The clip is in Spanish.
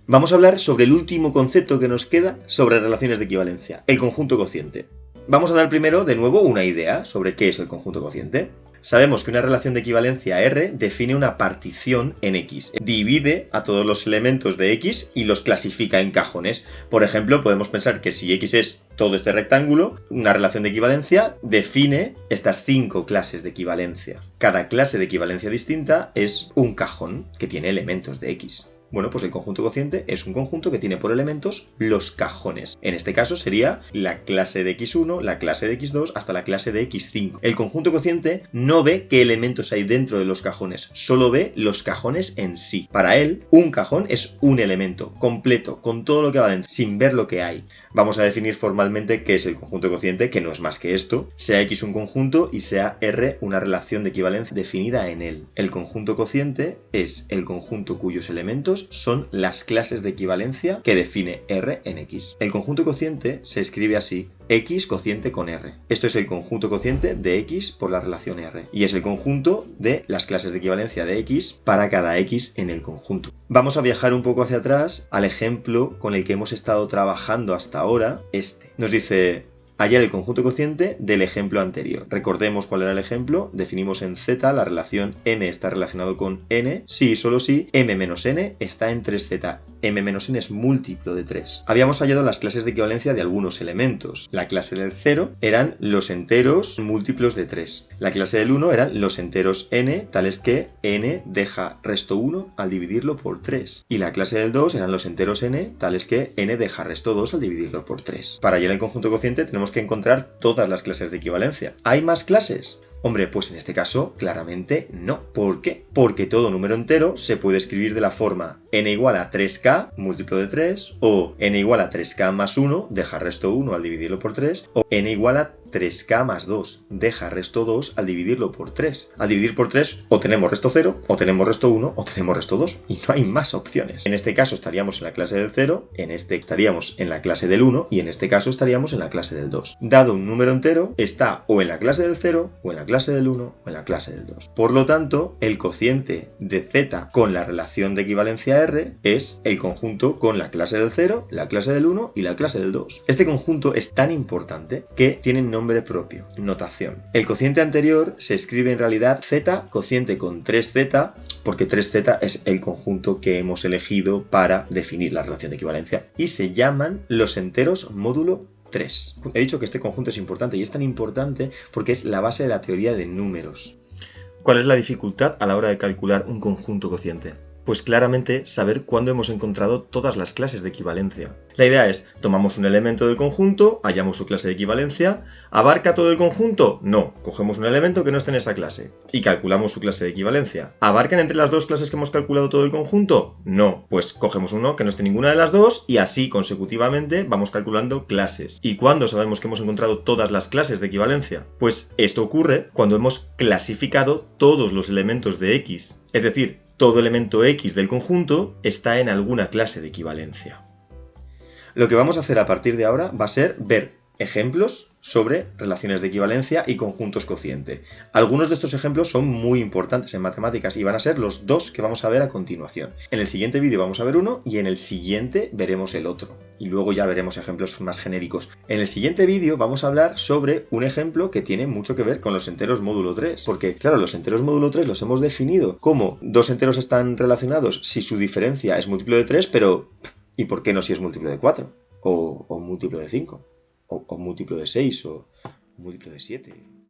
Vamos a hablar sobre el último concepto que nos queda sobre relaciones de equivalencia, el conjunto cociente. Vamos a dar primero, de nuevo, una idea sobre qué es el conjunto cociente. Sabemos que una relación de equivalencia R define una partición en X. Divide a todos los elementos de X y los clasifica en cajones. Por ejemplo, podemos pensar que si X es todo este rectángulo, una relación de equivalencia define estas 5 clases de equivalencia. Cada clase de equivalencia distinta es un cajón que tiene elementos de X. Bueno, pues el conjunto cociente es un conjunto que tiene por elementos los cajones. En este caso sería la clase de X1, la clase de X2, hasta la clase de X5. El conjunto cociente no ve qué elementos hay dentro de los cajones, solo ve los cajones en sí. Para él, un cajón es un elemento completo, con todo lo que va dentro, sin ver lo que hay. Vamos a definir formalmente qué es el conjunto cociente, que no es más que esto. Sea X un conjunto y sea R una relación de equivalencia definida en él. El conjunto cociente es el conjunto cuyos elementos son las clases de equivalencia que define R en X. El conjunto cociente se escribe así: X cociente con R. Esto es el conjunto cociente de X por la relación R. Y es el conjunto de las clases de equivalencia de X para cada X en el conjunto. Vamos a viajar un poco hacia atrás al ejemplo con el que hemos estado trabajando hasta ahora. Nos dice: hallar el conjunto cociente del ejemplo anterior. Recordemos cuál era el ejemplo. Definimos en Z la relación m está relacionado con n si y solo si m menos n está en 3z. m menos n es múltiplo de 3. Habíamos hallado las clases de equivalencia de algunos elementos. La clase del 0 eran los enteros múltiplos de 3. La clase del 1 eran los enteros n, tales que n deja resto 1 al dividirlo por 3. Y la clase del 2 eran los enteros n, tales que n deja resto 2 al dividirlo por 3. Para hallar el conjunto cociente tenemos que encontrar todas las clases de equivalencia. ¿Hay más clases? Hombre, pues en este caso, claramente no. ¿Por qué? Porque todo número entero se puede escribir de la forma n igual a 3k, múltiplo de 3, o n igual a 3k más 1, deja resto 1 al dividirlo por 3, o n igual a 3k más 2, deja resto 2 al dividirlo por 3. Al dividir por 3, o tenemos resto 0, o tenemos resto 1, o tenemos resto 2, y no hay más opciones. En este caso estaríamos en la clase del 0, en este estaríamos en la clase del 1, y en este caso estaríamos en la clase del 2. Dado un número entero, está o en la clase del 0, o en la clase del 1 o en la clase del 2. Por lo tanto, el cociente de Z con la relación de equivalencia R es el conjunto con la clase del 0, la clase del 1 y la clase del 2. Este conjunto es tan importante que tiene nombre propio, notación. El cociente anterior se escribe en realidad Z cociente con 3Z, porque 3Z es el conjunto que hemos elegido para definir la relación de equivalencia, y se llaman los enteros módulo 3. He dicho que este conjunto es importante, y es tan importante porque es la base de la teoría de números. ¿Cuál es la dificultad a la hora de calcular un conjunto cociente? Pues claramente saber cuándo hemos encontrado todas las clases de equivalencia. La idea es: tomamos un elemento del conjunto, hallamos su clase de equivalencia. ¿Abarca todo el conjunto? No. Cogemos un elemento que no esté en esa clase y calculamos su clase de equivalencia. ¿Abarcan entre las dos clases que hemos calculado todo el conjunto? No. Pues cogemos uno que no esté en ninguna de las dos y así consecutivamente vamos calculando clases. ¿Y cuándo sabemos que hemos encontrado todas las clases de equivalencia? Pues esto ocurre cuando hemos clasificado todos los elementos de X. Es decir, todo elemento X del conjunto está en alguna clase de equivalencia. Lo que vamos a hacer a partir de ahora va a ser ver ejemplos sobre relaciones de equivalencia y conjuntos cociente. Algunos de estos ejemplos son muy importantes en matemáticas y van a ser los dos que vamos a ver a continuación. En el siguiente vídeo vamos a ver uno y en el siguiente veremos el otro. Y luego ya veremos ejemplos más genéricos. En el siguiente vídeo vamos a hablar sobre un ejemplo que tiene mucho que ver con los enteros módulo 3. Porque, claro, los enteros módulo 3 los hemos definido como dos enteros están relacionados si su diferencia es múltiplo de 3, pero ¿y por qué no si es múltiplo de 4? O múltiplo de 5? O múltiplo de 6 o múltiplo de 7.